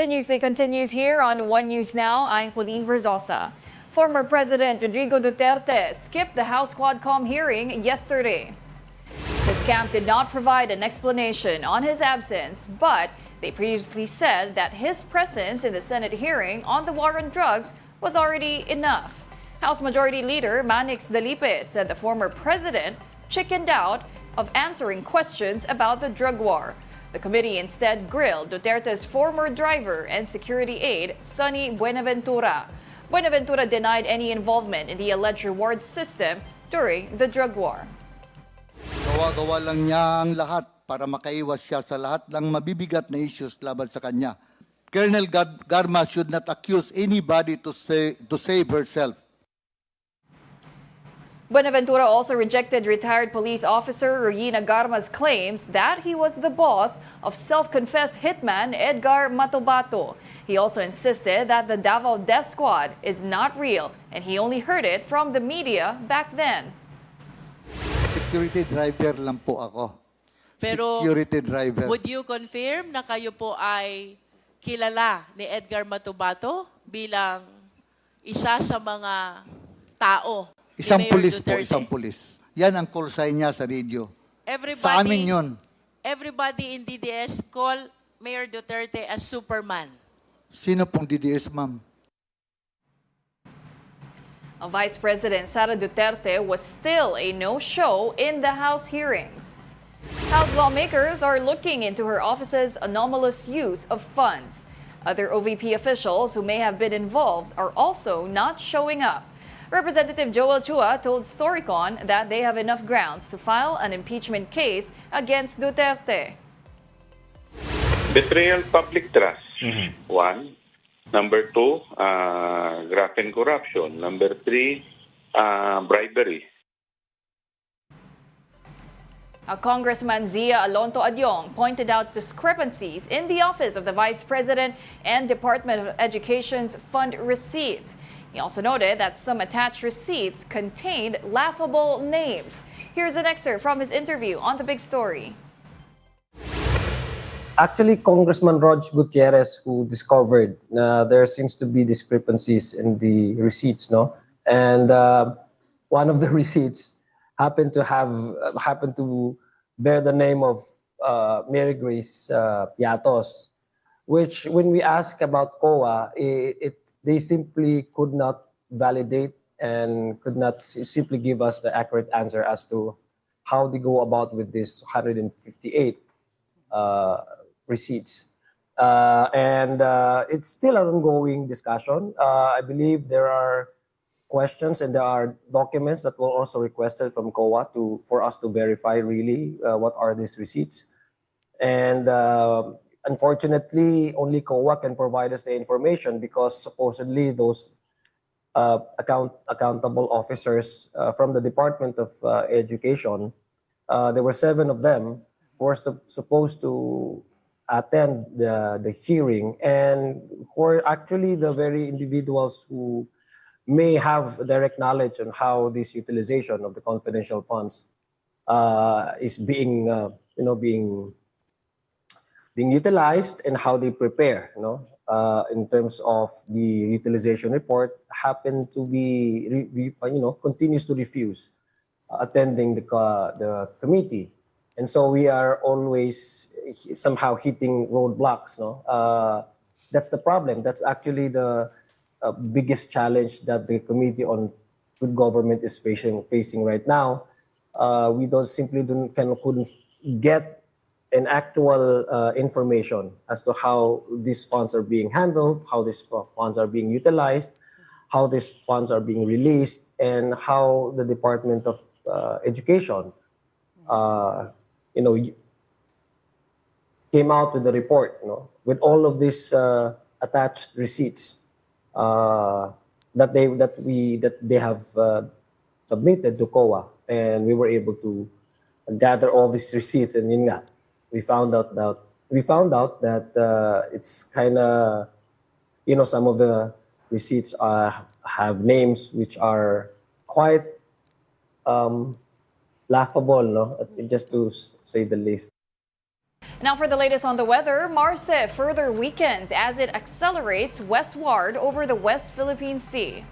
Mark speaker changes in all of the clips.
Speaker 1: The newsday continues here on One News Now. I'm Pauline Verzosa. Former President Rodrigo Duterte skipped the House Quadcom hearing yesterday. His camp did not provide an explanation on his absence, but they previously said that his presence in the Senate hearing on the war on drugs was already enough. House Majority Leader Manix Dalipe said the former president chickened out of answering questions about the drug war. The committee instead grilled Duterte's former driver and security aide, Sonny Buenaventura. Buenaventura denied any involvement in the alleged reward system during the drug war.
Speaker 2: Gawa-gawa lang niya ang lahat para makaiwas siya sa lahat ng mabibigat na issues laban sa kanya. Colonel Garma should not accuse anybody to save herself.
Speaker 1: Buenaventura also rejected retired police officer Regina Garma's claims that he was the boss of self-confessed hitman Edgar Matobato. He also insisted that the Davao death squad is not real and he only heard it from the media back then.
Speaker 2: Security driver lang po ako.
Speaker 3: Pero
Speaker 2: Security driver.
Speaker 3: would you confirm na kayo po ay kilala ni Edgar Matobato bilang isa sa mga tao
Speaker 2: Isang
Speaker 3: ni Mayor
Speaker 2: pulis po,
Speaker 3: Duterte?
Speaker 2: isang pulis. Yan ang call sign niya sa radio. Sa amin yun.
Speaker 3: Everybody in DDS call Mayor Duterte as Superman.
Speaker 2: Sino pong DDS, ma'am?
Speaker 1: Vice President Sara Duterte was still a no-show in the House hearings. House lawmakers are looking into her office's anomalous use of funds. Other OVP officials who may have been involved are also not showing up. Representative Chua told Storycon that they have enough grounds to file an impeachment case against Duterte.
Speaker 4: Betrayal public trust, one. Number two, graft and corruption. Number three, bribery.
Speaker 1: Congressman Zia Alonto Adyong pointed out discrepancies in the Office of the Vice President and Department of Education's fund receipts. He also noted that some attached receipts contained laughable names. Here's an excerpt from his interview on The Big Story.
Speaker 5: Actually, Congressman Rog Gutierrez who discovered there seems to be discrepancies in the receipts, no? And one of the receipts happened to bear the name of Mary Grace Piatos, which when we ask about COA, they simply could not validate and could not simply give us the accurate answer as to how they go about with this 158 receipts. And it's still an ongoing discussion. I believe there are questions and there are documents that were also requested from COA for us to verify really what are these receipts. And unfortunately, only COA can provide us the information because supposedly those accountable officers from the Department of Education, there were 7 of them who were supposed to attend the hearing and who are actually the very individuals who may have direct knowledge on how this utilization of the confidential funds is being utilized and how they prepare, in terms of the utilization report, happen to be, continues to refuse attending the committee. And so we are always somehow hitting roadblocks, that's the problem. That's actually the biggest challenge that the Committee on Good Government is facing right now. We couldn't get an actual information as to how these funds are being handled, how these funds are being utilized, how these funds are being released, and how the Department of Education, came out with the report, with all of these attached receipts that they have submitted to COA, and we were able to gather all these receipts, and yun nga, we found out that it's kind of, some of the receipts have names which are quite laughable, just to say the least.
Speaker 1: Now for the latest on the weather, Marce further weakens as it accelerates westward over the West Philippine Sea.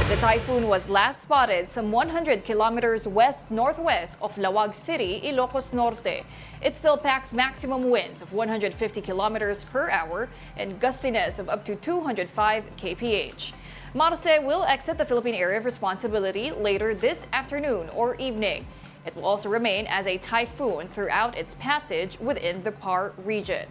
Speaker 1: The typhoon was last spotted some 100 kilometers west-northwest of Lawag City, Ilocos Norte. It still packs maximum winds of 150 kilometers per hour and gustiness of up to 205 kph. Marce will exit the Philippine Area of Responsibility later this afternoon or evening. It will also remain as a typhoon throughout its passage within the PAR region.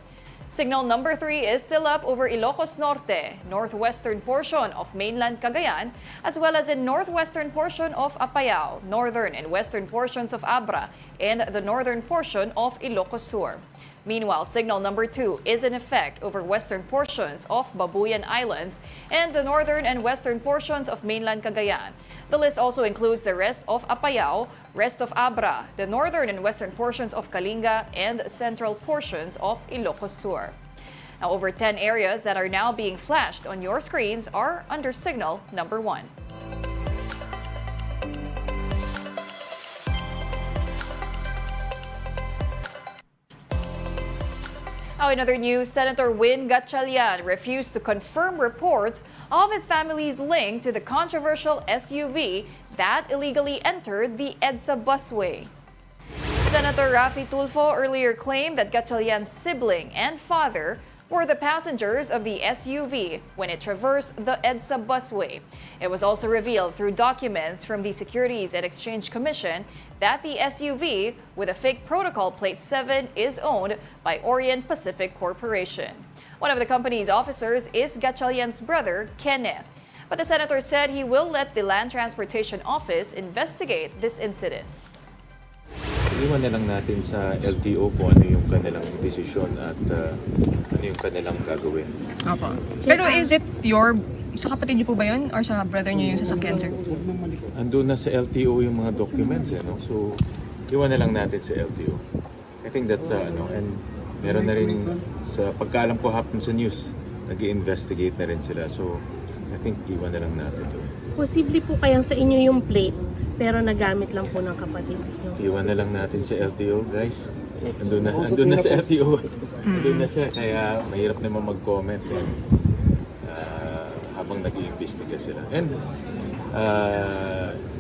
Speaker 1: Signal number 3 is still up over Ilocos Norte, northwestern portion of mainland Cagayan, as well as in northwestern portion of Apayao, northern and western portions of Abra, and the northern portion of Ilocos Sur. Meanwhile, signal number 2 is in effect over western portions of Babuyan Islands and the northern and western portions of mainland Cagayan. The list also includes the rest of Apayao, rest of Abra, the northern and western portions of Kalinga, and central portions of Ilocos Sur. Now, over 10 areas that are now being flashed on your screens are under signal number 1. Now, in other news, Senator Gatchalian refused to confirm reports of his family's link to the controversial SUV that illegally entered the EDSA busway. Senator Raffy Tulfo earlier claimed that Gatchalian's sibling and father were the passengers of the SUV when it traversed the EDSA busway. It was also revealed through documents from the Securities and Exchange Commission that the SUV with a fake protocol plate 7 is owned by Orient Pacific Corporation. One of the company's officers is Gatchalian's brother, Kenneth. But the senator said he will let the Land Transportation Office investigate this incident.
Speaker 6: Iwan na lang natin sa LTO kung ano yung kanilang desisyon at ano yung kanilang gagawin.
Speaker 7: Opo. Pero is it sa kapatid niyo po ba yun or sa brother niyo yung sasakyan, sir?
Speaker 6: Andun na sa LTO yung mga documents, no? So, iwan na lang natin sa LTO. I think that's, and meron na rin, sa pagkaalam ko hapon sa news, nag-i-investigate na rin sila. So, I think iwan na lang natin to.
Speaker 8: Posible po kayang sa inyo yung plate, pero nagamit lang po ng kapatid niyo.
Speaker 6: Iwan na lang natin sa LTO, guys. Andun na sa LTO. Andun na siya, kaya mahirap naman mag-comment habang nag-iimbestiga sila. And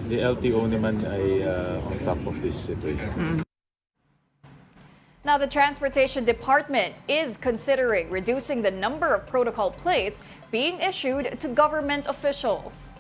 Speaker 6: the LTO naman ay on top of this situation.
Speaker 1: Now, the Transportation Department is considering reducing the number of protocol plates being issued to government officials.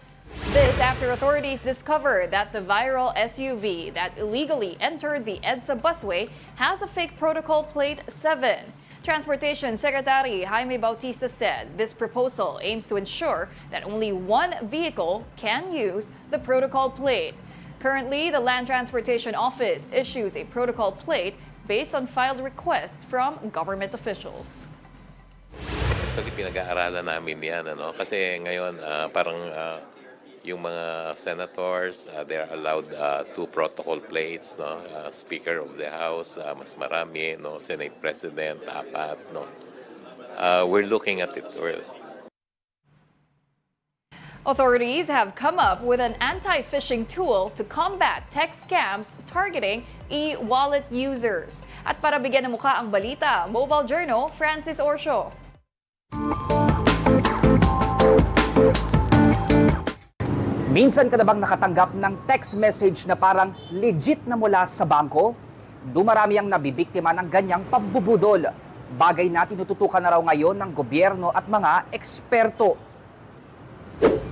Speaker 1: This after authorities discovered that the viral SUV that illegally entered the EDSA busway has a fake protocol plate 7. Transportation Secretary Jaime Bautista said this proposal aims to ensure that only one vehicle can use the protocol plate. Currently, the Land Transportation Office issues a protocol plate based on filed requests from government officials.
Speaker 9: Actually, pinag-aaralan namin yan, kasi ngayon yung mga senators, they are allowed 2 protocol plates, Speaker of the House, mas marami, Senate President, 4, We're looking at it.
Speaker 1: Authorities have come up with an anti-phishing tool to combat text scams targeting e-wallet users. At para bigyan ng mukha ang balita, Mobile Journal, Francis Orsio.
Speaker 10: Minsan ka na bang nakatanggap ng text message na parang legit na mula sa bangko? Dumarami ang nabibiktima ng ganyang pambubudol. Bagay na tinututukan na raw ngayon ng gobyerno at mga eksperto.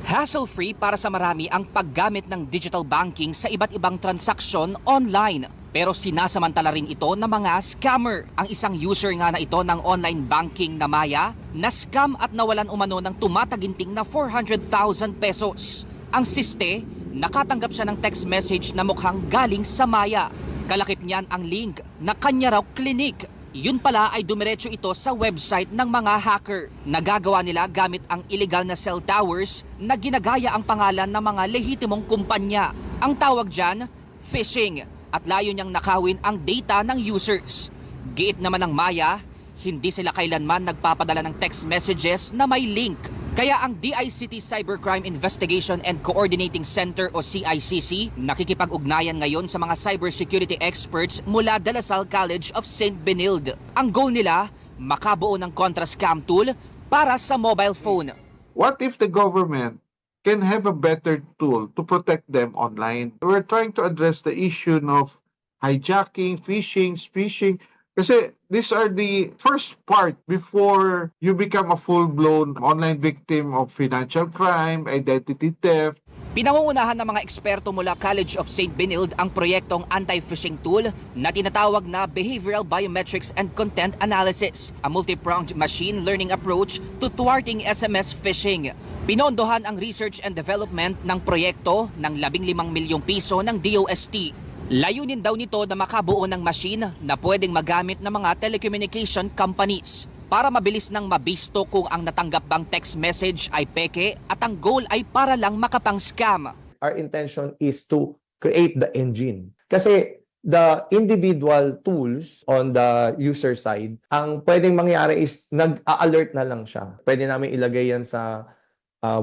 Speaker 10: Hassle-free para sa marami ang paggamit ng digital banking sa iba't ibang transaksyon online. Pero sinasamantala rin ito ng mga scammer. Ang isang user nga na ito ng online banking na Maya, na-scam at nawalan umano ng tumataginting na 400,000 pesos. Ang siste, nakatanggap siya ng text message na mukhang galing sa Maya. Kalakip niyan ang link na kanya raw klinik. Yun pala ay dumiretso ito sa website ng mga hacker. Nagagawa nila gamit ang illegal na cell towers na ginagaya ang pangalan ng mga lehitimong kumpanya. Ang tawag dyan, phishing, at layo niyang nakawin ang data ng users. Giit naman ng Maya, hindi sila kailanman nagpapadala ng text messages na may link. Kaya ang DICT Cybercrime Investigation and Coordinating Center o CICC nakikipag-ugnayan ngayon sa mga cybersecurity experts mula Salle-College of Saint Benilde. Ang goal nila, makabuo ng contra-scam tool para sa mobile phone.
Speaker 11: What if the government can have a better tool to protect them online? We're trying to address the issue of hijacking, phishing, kasi these are the first part before you become a full-blown online victim of financial crime, identity theft.
Speaker 10: Pinangungunahan ng mga eksperto mula College of Saint Benilde ang proyektong Anti-phishing Tool na tinatawag na Behavioral Biometrics and Content Analysis, a multi-pronged machine learning approach to thwarting SMS phishing. Pinondohan ang research and development ng proyekto ng 15 milyong piso ng DOST. Layunin daw nito na makabuo ng machine na pwedeng magamit ng mga telecommunication companies para mabilis nang mabisto kung ang natanggap bang text message ay peke at ang goal ay para lang makapang-scam.
Speaker 12: Our intention is to create the engine. Kasi the individual tools on the user side, ang pwedeng mangyari is nag-a-alert na lang siya. Pwede namin ilagay yan sa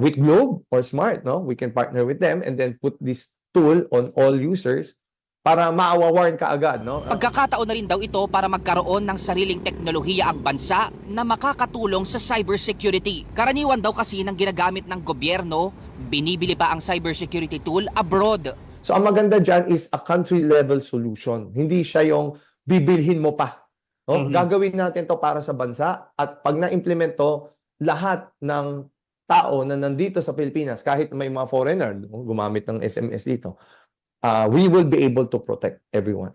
Speaker 12: with Globe or Smart, no? We can partner with them and then put this tool on all users para maawa-warn ka agad, no?
Speaker 10: Pagkakataon na rin daw ito para magkaroon ng sariling teknolohiya ang bansa na makakatulong sa cybersecurity. Karaniwan daw kasi ng ginagamit ng gobyerno, binibili pa ang cybersecurity tool abroad.
Speaker 12: So ang maganda dyan is a country-level solution. Hindi siya yung bibilhin mo pa. No? Gagawin natin to para sa bansa at pag na-implement to, lahat ng tao na nandito sa Pilipinas, kahit may mga foreigner gumamit ng SMS dito, we will be able to protect everyone.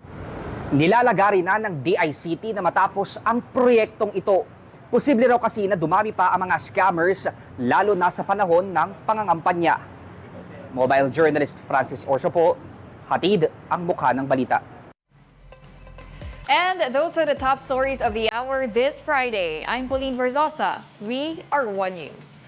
Speaker 10: Nilalagari na ng DICT na matapos ang proyektong ito. Posible raw kasi na dumami pa ang mga scammers lalo na sa panahon ng pangangampanya. Mobile journalist Francis Orso po, hatid ang mukha ng balita.
Speaker 1: And those are the top stories of the hour this Friday. I'm Pauline Verzosa. We are One News.